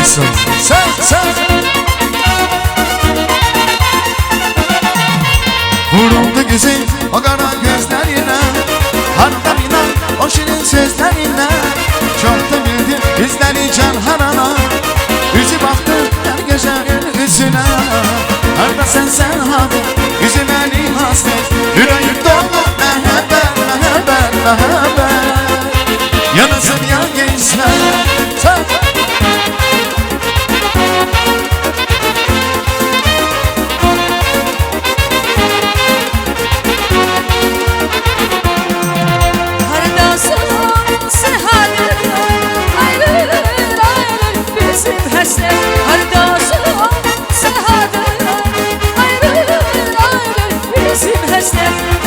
olsun. Sen vuruldu güzel o kara gözlerine, harflarına, o şirin sözlerine. Çok da bildim bizleri can harana, yüzü baktı her gece yüzüne. Arda sen hadi yüzüme ni hasret, yüreğim dolu mehabbet mehabbet mehabbet. Yanasın ya gençler sen.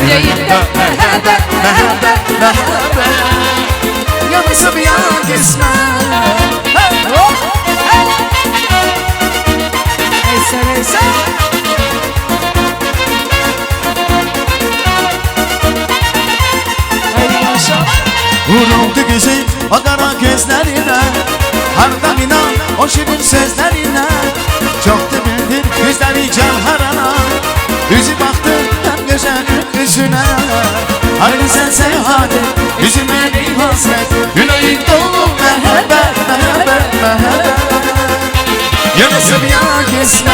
Yüreğimde mehabbet, mehabbet, mehabbet. Yanısı bir yan kesme. Eysen. Vuruldu güzel o kara gözlerine, hardan inan o şirin sözlerine. Çok da bildir yüzleri can harana, yüzü baktı hem güzel yüzüne. Haydi sen hadi yüzüme bir hasret, yüreğim dolu mehabbet mehabbet mehabbet. Yanısı bir yana kesme.